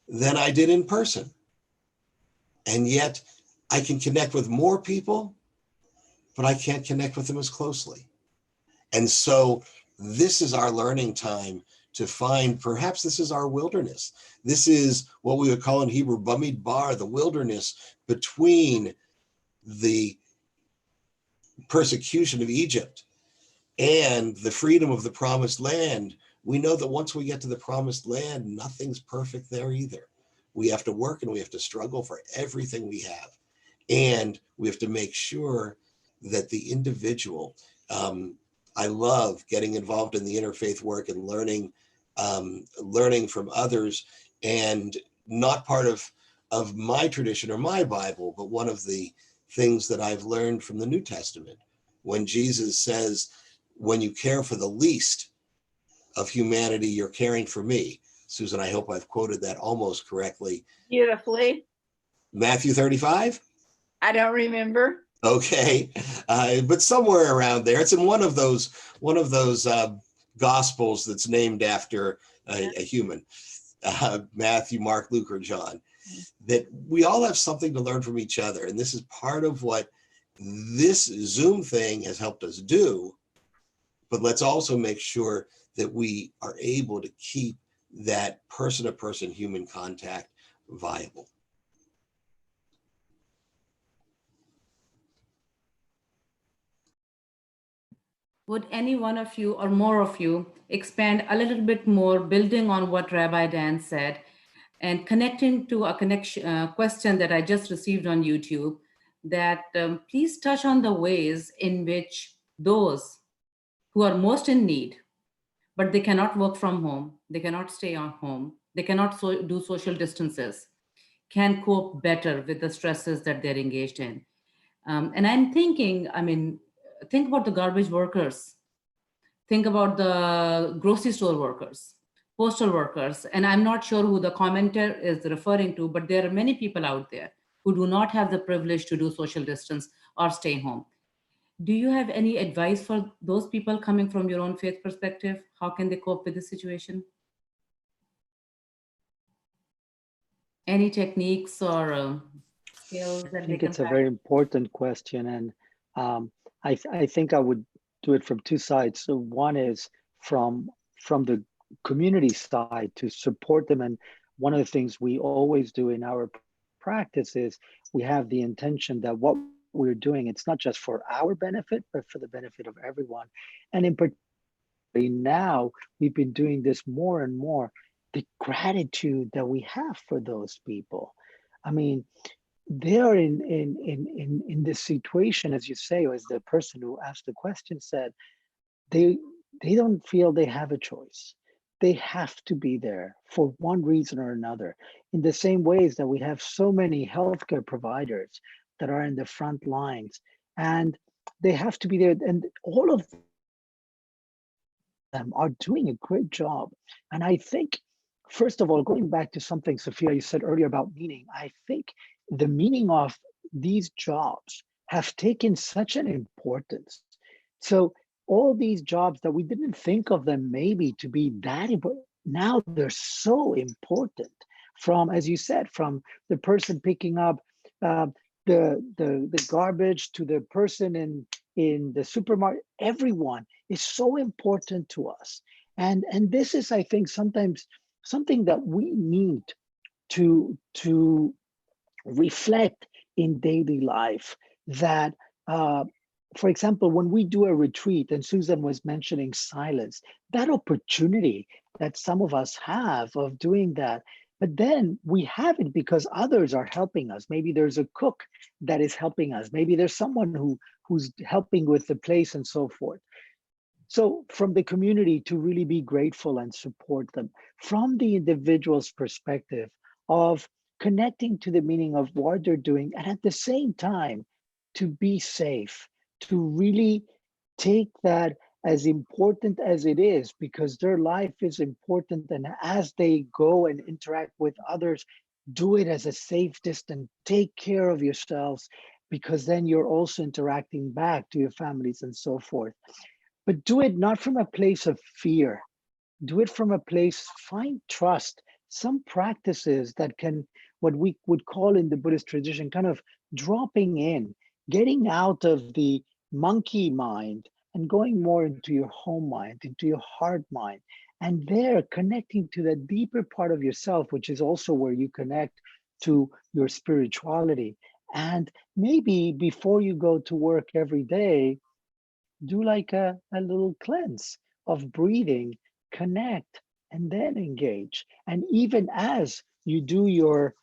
than I did in person. And yet I can connect with more people, but I can't connect with them as closely. And so this is our learning time to find, perhaps this is our wilderness. This is what we would call in Hebrew, Bamidbar, the wilderness between the persecution of Egypt and the freedom of the promised land. We know that once we get to the promised land, nothing's perfect there either. We have to work and we have to struggle for everything we have. And we have to make sure that the individual, I love getting involved in the interfaith work and learning from others, and not part of my tradition or my Bible, but one of the things that I've learned from the New Testament, when Jesus says, when you care for the least of humanity, you're caring for me. Susan, I hope I've quoted that almost correctly. Beautifully. Matthew 35? I don't remember. Okay, but somewhere around there. It's in one of those gospels that's named after a human, Matthew, Mark, Luke, or John. That we all have something to learn from each other, and this is part of what this Zoom thing has helped us do. But let's also make sure that we are able to keep that person-to-person human contact viable. Would any one of you or more of you expand a little bit more, building on what Rabbi Dan said and connecting to a question that I just received on YouTube, that please touch on the ways in which those who are most in need, but they cannot work from home, they cannot stay on home, they cannot do social distances, can cope better with the stresses that they're engaged in. And I'm thinking, think about the garbage workers, think about the grocery store workers, postal workers, and I'm not sure who the commenter is referring to, but there are many people out there who do not have the privilege to do social distance or stay home. Do you have any advice for those people coming from your own faith perspective? How can they cope with the situation? Any techniques or skills I that they think can it's a very practice? important question, and I think I would do it from two sides. So one is from the community side to support them, and one of the things we always do in our practice is we have the intention that what we're doing, it's not just for our benefit, but for the benefit of everyone. And in particular, now we've been doing this more and more. The gratitude that we have for those people. I mean, they are in this situation, as you say, or as the person who asked the question said, they they don't feel they have a choice. They have to be there for one reason or another. In the same ways that we have so many healthcare providers that are in the front lines, and they have to be there, and all of them are doing a great job. And I think, first of all, going back to something, Sophia, you said earlier about meaning, I think the meaning of these jobs have taken such an importance. So all these jobs that we didn't think of them maybe to be that important, now they're so important. From, as you said, from the person picking up uh, the garbage to the person in the supermarket, everyone is so important to us. And this is, I think, sometimes something that we need to reflect in daily life. That for example, when we do a retreat, and Susan was mentioning silence, that opportunity that some of us have of doing that, but then we have it because others are helping us. Maybe there's a cook that is helping us. Maybe there's someone who's helping with the place and so forth. So from the community to really be grateful and support them, from the individual's perspective of connecting to the meaning of what they're doing, and at the same time, to be safe, to really take that as important as it is, because their life is important. And as they go and interact with others, do it as a safe distance, take care of yourselves, because then you're also interacting back to your families and so forth. But do it not from a place of fear. Do it from a place, find trust, some practices that can, what we would call in the Buddhist tradition, kind of dropping in, getting out of the monkey mind and going more into your home mind, into your heart mind. And there connecting to the deeper part of yourself, which is also where you connect to your spirituality. And maybe before you go to work every day, do like a little cleanse of breathing, connect, and then engage. And even as you do your,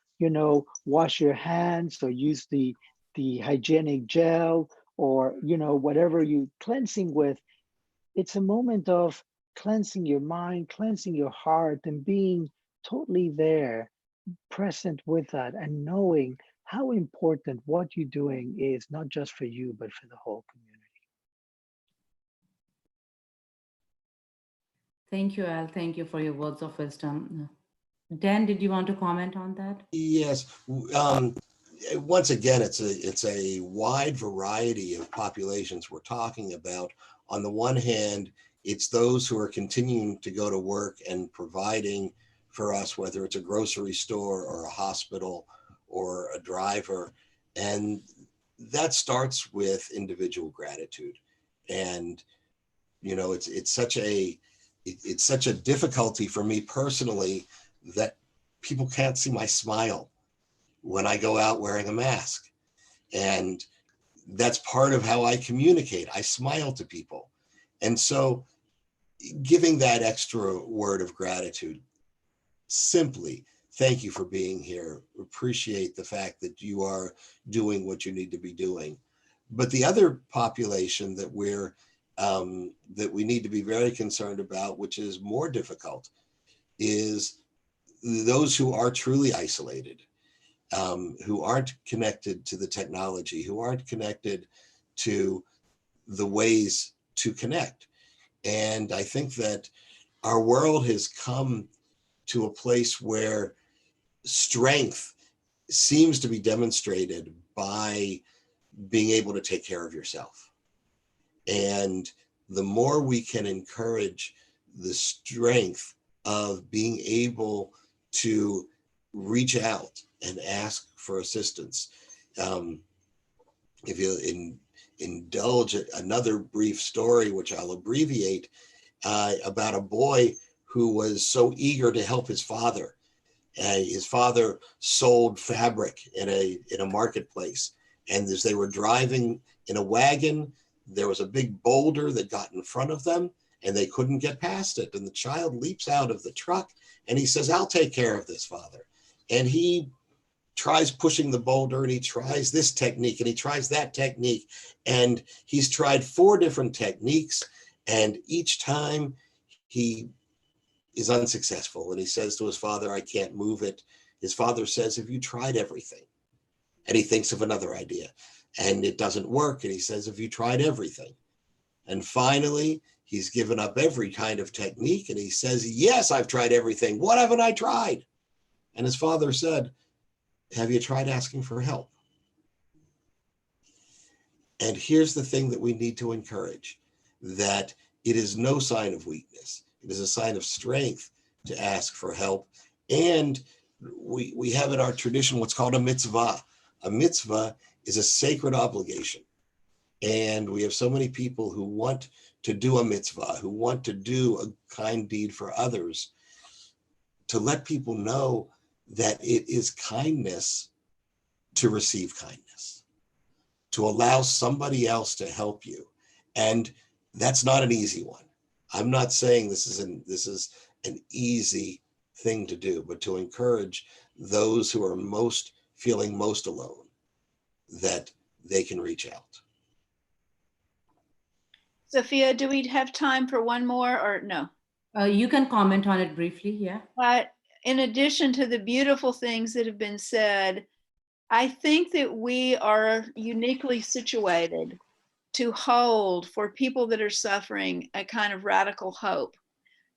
wash your hands or use the hygienic gel, or whatever you cleansing with, it's a moment of cleansing your mind, cleansing your heart, and being totally there, present with that, and knowing how important what you're doing is, not just for you, but for the whole community. Thank you, Al. Thank you for your words of wisdom. Dan, did you want to comment on that? Yes. Once again, it's a wide variety of populations we're talking about. On the one hand, it's those who are continuing to go to work and providing for us, whether it's a grocery store or a hospital or a driver. And that starts with individual gratitude. And, it's such a difficulty for me personally that people can't see my smile when I go out wearing a mask. And that's part of how I communicate. I smile to people. And so giving that extra word of gratitude, simply, thank you for being here. Appreciate the fact that you are doing what you need to be doing. But the other population that we need to be very concerned about, which is more difficult, is those who are truly isolated, who aren't connected to the technology, who aren't connected to the ways to connect. And I think that our world has come to a place where strength seems to be demonstrated by being able to take care of yourself. And the more we can encourage the strength of being able to reach out and ask for assistance. If you indulge another brief story, which I'll abbreviate, about a boy who was so eager to help his father. His father sold fabric in a marketplace, and as they were driving in a wagon, there was a big boulder that got in front of them, and they couldn't get past it. And the child leaps out of the truck, and he says, "I'll take care of this, Father." And he tries pushing the boulder, and he tries this technique, and he tries that technique, and he's tried 4 different techniques, and each time he is unsuccessful. And he says to his father, "I can't move it." His father says, "Have you tried everything?" And he thinks of another idea, and it doesn't work. And he says, "Have you tried everything?" And finally, he's given up every kind of technique, and he says, "Yes, I've tried everything. What haven't I tried?" And his father said, "Have you tried asking for help?" And here's the thing that we need to encourage, that it is no sign of weakness. It is a sign of strength to ask for help. And we have in our tradition what's called a mitzvah. A mitzvah is a sacred obligation. And we have so many people who want to do a mitzvah, who want to do a kind deed for others, to let people know that it is kindness to receive kindness, to allow somebody else to help you. And that's not an easy one. I'm not saying this is an easy thing to do, but to encourage those who are feeling most alone, that they can reach out. Sophia, do we have time for one more or no? You can comment on it briefly, yeah. But in addition to the beautiful things that have been said, I think that we are uniquely situated to hold for people that are suffering a kind of radical hope.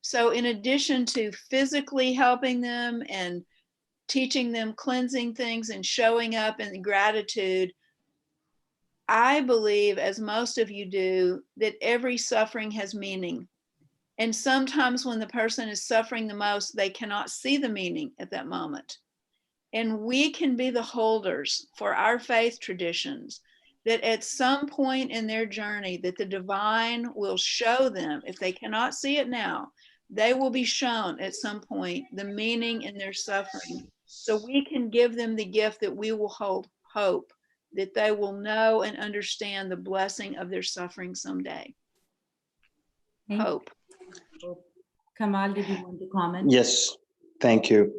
So in addition to physically helping them and teaching them cleansing things and showing up in gratitude, I believe, as most of you do, that every suffering has meaning. And sometimes when the person is suffering the most, they cannot see the meaning at that moment. And we can be the holders for our faith traditions, that at some point in their journey that the divine will show them, if they cannot see it now, they will be shown at some point the meaning in their suffering. So we can give them the gift that we will hold hope, that they will know and understand the blessing of their suffering someday. Hope. Kamal, did you want to comment? Yes, thank you.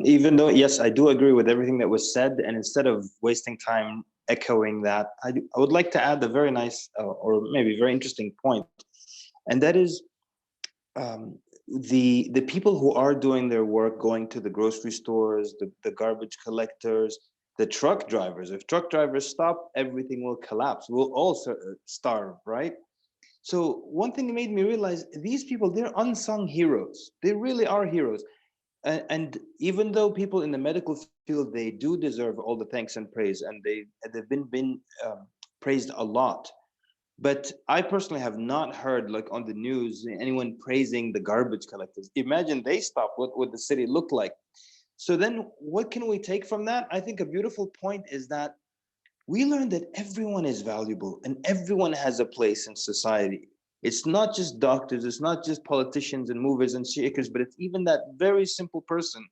Even though, yes, I do agree with everything that was said, and instead of wasting time echoing that, I would like to add a very nice or maybe very interesting point, and that is the people who are doing their work, going to the grocery stores, the garbage collectors, the truck drivers. If truck drivers stop, everything will collapse. We'll all starve, right? So one thing that made me realize, these people, they're unsung heroes. They really are heroes. And even though people in the medical field, they do deserve all the thanks and praise, and they've been praised a lot. But I personally have not heard, like on the news, anyone praising the garbage collectors. Imagine they stop, what would the city look like? So then what can we take from that? I think a beautiful point is that we learned that everyone is valuable and everyone has a place in society. It's not just doctors, it's not just politicians and movers and shakers, but it's even that very simple person.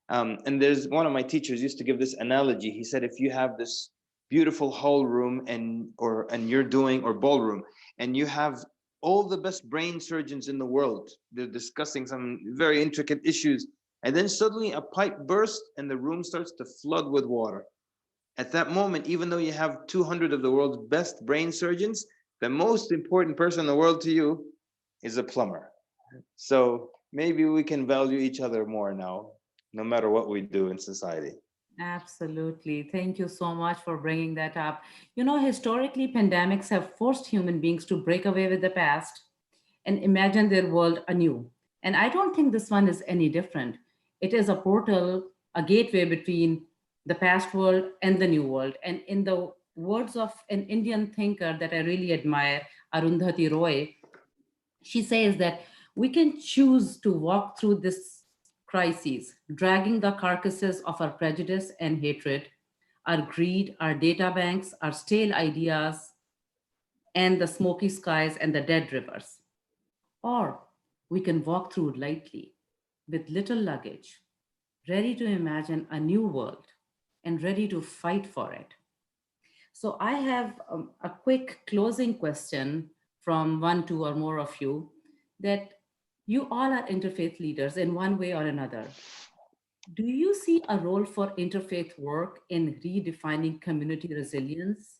And there's one of my teachers used to give this analogy. He said, if you have this beautiful hall room and you're doing, or ballroom, and you have all the best brain surgeons in the world, they're discussing some very intricate issues, and then suddenly a pipe bursts and the room starts to flood with water. At that moment, even though you have 200 of the world's best brain surgeons, the most important person in the world to you is a plumber. So maybe we can value each other more now, no matter what we do in society. Absolutely. Thank you so much for bringing that up. You know, historically, pandemics have forced human beings to break away with the past and imagine their world anew. And I don't think this one is any different. It is a portal, a gateway between the past world and the new world. And in the words of an Indian thinker that I really admire, Arundhati Roy, she says that we can choose to walk through this crises, dragging the carcasses of our prejudice and hatred, our greed, our data banks, our stale ideas, and the smoky skies and the dead rivers. Or we can walk through lightly with little luggage, ready to imagine a new world and ready to fight for it. So I have a quick closing question from one, two, or more of you, that you all are interfaith leaders in one way or another. Do you see a role for interfaith work in redefining community resilience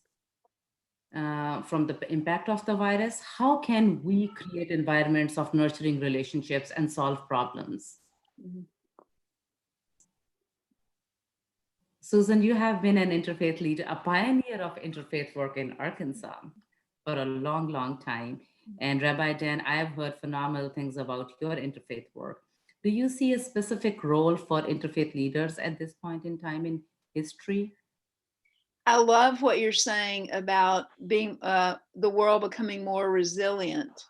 from the impact of the virus? How can we create environments of nurturing relationships and solve problems? Mhm. Susan, you have been an interfaith leader, a pioneer of interfaith work in Arkansas for a long, long time. And Rabbi Dan, I have heard phenomenal things about your interfaith work. Do you see a specific role for interfaith leaders at this point in time in history? I love what you're saying about being the world becoming more resilient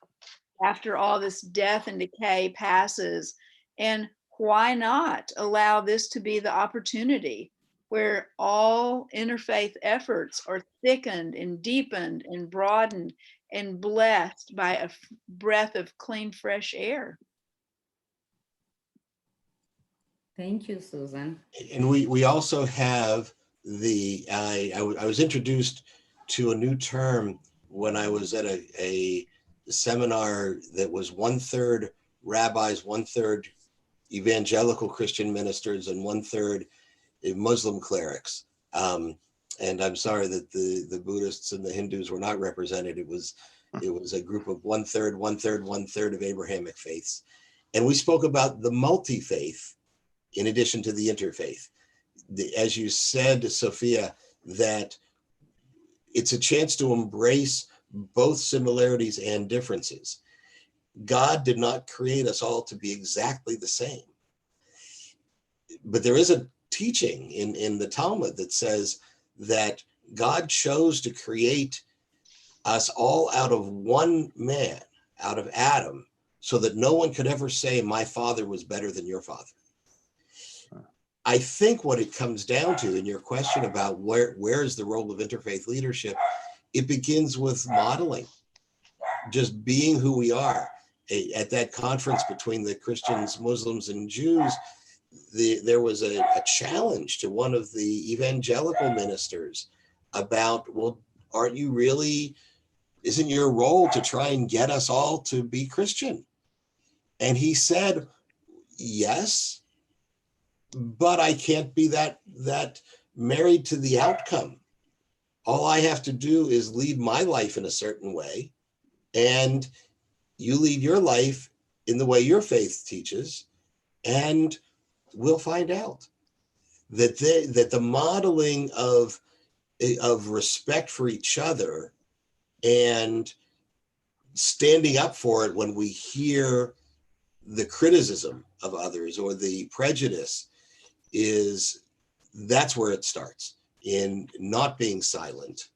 after all this death and decay passes. And why not allow this to be the opportunity where all interfaith efforts are thickened and deepened and broadened and blessed by a breath of clean, fresh air? Thank you, Susan. And we also have I was introduced to a new term when I was at a seminar that was 1/3 rabbis, 1/3 evangelical Christian ministers, and 1/3 Muslim clerics. And I'm sorry that the Buddhists and the Hindus were not represented. It was a group of 1/3, 1/3, 1/3 of Abrahamic faiths. And we spoke about the multi-faith in addition to the interfaith. As you said, Sophia, that it's a chance to embrace both similarities and differences. God did not create us all to be exactly the same. But there is a teaching in the Talmud that says that God chose to create us all out of one man, out of Adam, so that no one could ever say, my father was better than your father. I think what it comes down to in your question about where is the role of interfaith leadership, it begins with modeling, just being who we are. At that conference between the Christians, Muslims, and Jews, there was a challenge to one of the evangelical ministers about, well, isn't your role to try and get us all to be Christian? And he said, yes, but I can't be that married to the outcome. All I have to do is lead my life in a certain way, and you lead your life in the way your faith teaches, and we'll find out that the modeling of respect for each other and standing up for it when we hear the criticism of others or the prejudice, that's where it starts, in not being silent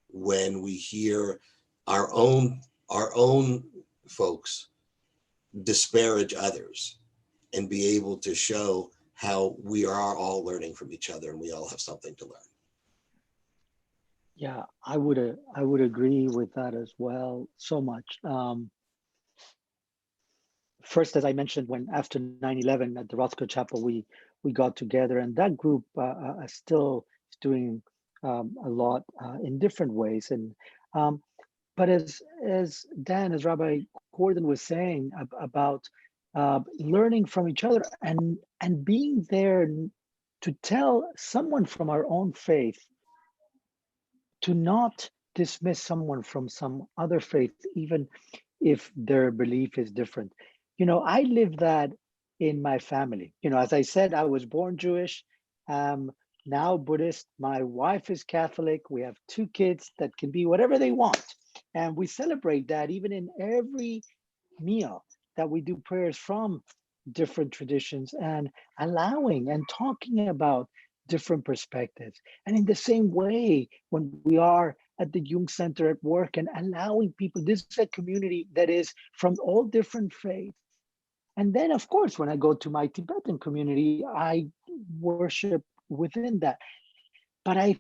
when we hear our own folks disparage others, and be able to show how we are all learning from each other and we all have something to learn. Yeah, I would agree with that as well, so much. First, as I mentioned, when after 9/11 at the Rothko Chapel, we got together, and that group still is doing a lot in different ways. And but as Rabbi Gordon was saying about learning from each other and being there to tell someone from our own faith to not dismiss someone from some other faith, even if their belief is different. I live that in my family. As I said, I was born Jewish, now Buddhist. My wife is Catholic. We have 2 kids that can be whatever they want. And we celebrate that even in every meal that we do prayers from different traditions and allowing and talking about different perspectives. And in the same way, when we are at the Jung Center at work and allowing people, this is a community that is from all different faiths, And then, of course, when I go to my Tibetan community, I worship within that. But I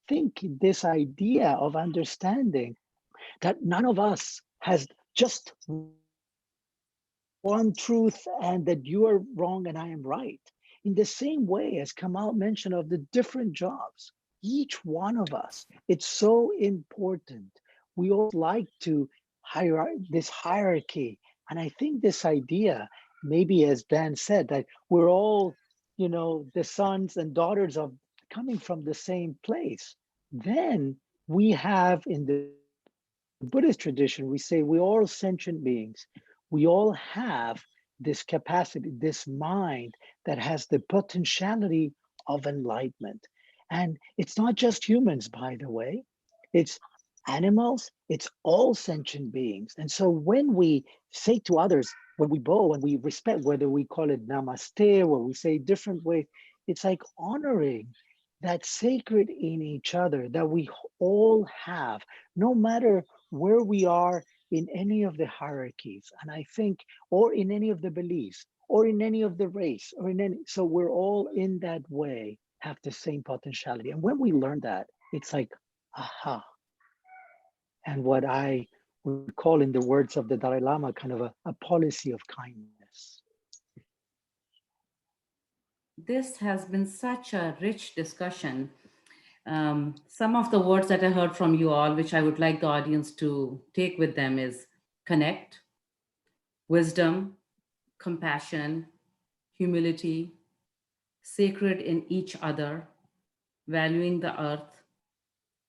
think this idea of understanding that none of us has just one truth and that you are wrong and I am right. In the same way as Kamal mentioned of the different jobs, each one of us, it's so important. We all like to this hierarchy. And I think this idea, maybe as Dan said, that we're all, the sons and daughters of coming from the same place. Then we have in the Buddhist tradition, we say we all sentient beings. We all have this capacity, this mind that has the potentiality of enlightenment. And it's not just humans, by the way, it's animals, it's all sentient beings. And so when we say to others, when we bow, when we respect, whether we call it namaste or we say different ways, it's like honoring that sacred in each other that we all have, no matter where we are in any of the hierarchies. And I think, or in any of the beliefs, or in any of the race, or in any, so we're all in that way, have the same potentiality. And when we learn that, it's like, aha. And what I would call, in the words of the Dalai Lama, kind of a policy of kindness. This has been such a rich discussion. Some of the words that I heard from you all, which I would like the audience to take with them, is connect, wisdom, compassion, humility, sacred in each other, valuing the earth,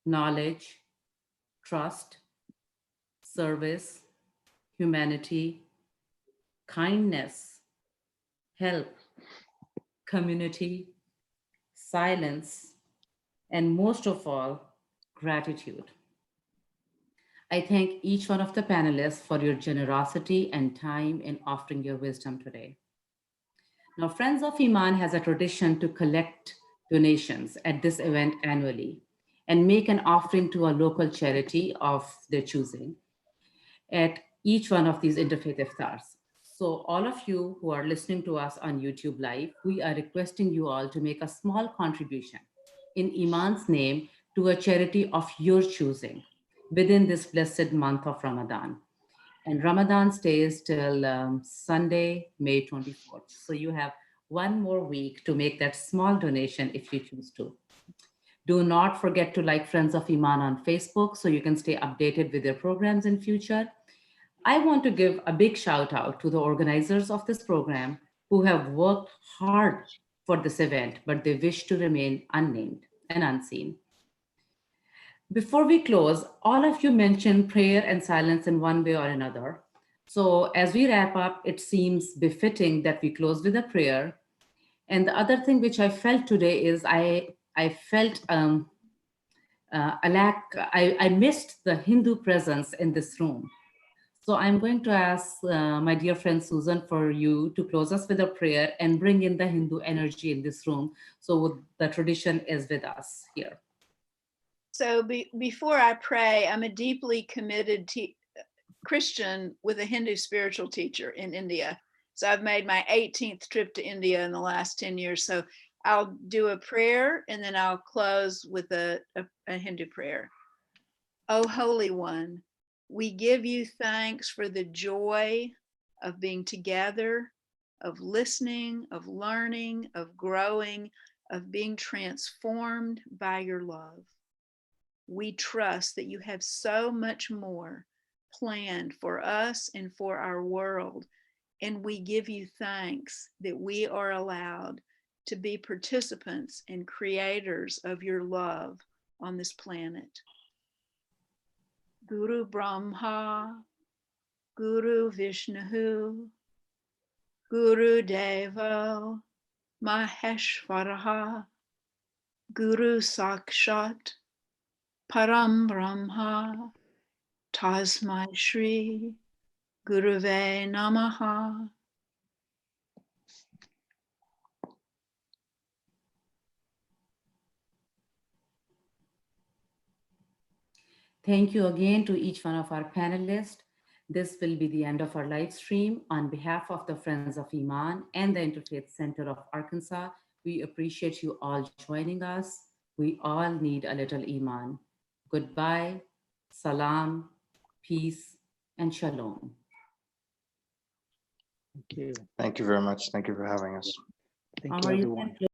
knowledge, trust, service, humanity, kindness, help, community, silence, and most of all, gratitude. I thank each one of the panelists for your generosity and time in offering your wisdom today. Now, Friends of Iman has a tradition to collect donations at this event annually and make an offering to a local charity of their choosing at each one of these interfaith iftars. So all of you who are listening to us on YouTube Live, we are requesting you all to make a small contribution in Iman's name to a charity of your choosing within this blessed month of Ramadan. And Ramadan stays till Sunday, May 24th. So you have one more week to make that small donation if you choose to. Do not forget to like Friends of Iman on Facebook so you can stay updated with their programs in future. I want to give a big shout out to the organizers of this program who have worked hard for this event, but they wish to remain unnamed and unseen. Before we close, all of you mentioned prayer and silence in one way or another. So as we wrap up, it seems befitting that we close with a prayer. And the other thing which I felt today is I felt a lack, I missed the Hindu presence in this room. So I'm going to ask my dear friend Susan for you to close us with a prayer and bring in the Hindu energy in this room. So the tradition is with us here. So before I pray, I'm a deeply committed Christian with a Hindu spiritual teacher in India. So I've made my 18th trip to India in the last 10 years. So I'll do a prayer and then I'll close with a Hindu prayer. O Holy One, we give you thanks for the joy of being together, of listening, of learning, of growing, of being transformed by your love. We trust that you have so much more planned for us and for our world. And we give you thanks that we are allowed to be participants and creators of your love on this planet. Guru Brahma, Guru Vishnu, Guru Devo, Maheshwaraha, Guru Sakshat, Param Brahma, Tasmai Shri, Guruve Namaha. Thank you again to each one of our panelists. This will be the end of our live stream. On behalf of the Friends of Iman and the Interfaith Center of Arkansas, we appreciate you all joining us. We all need a little Iman. Goodbye, salam, peace, and shalom. Thank you. Thank you very much. Thank you for having us. Thank Amar, you, you everyone. can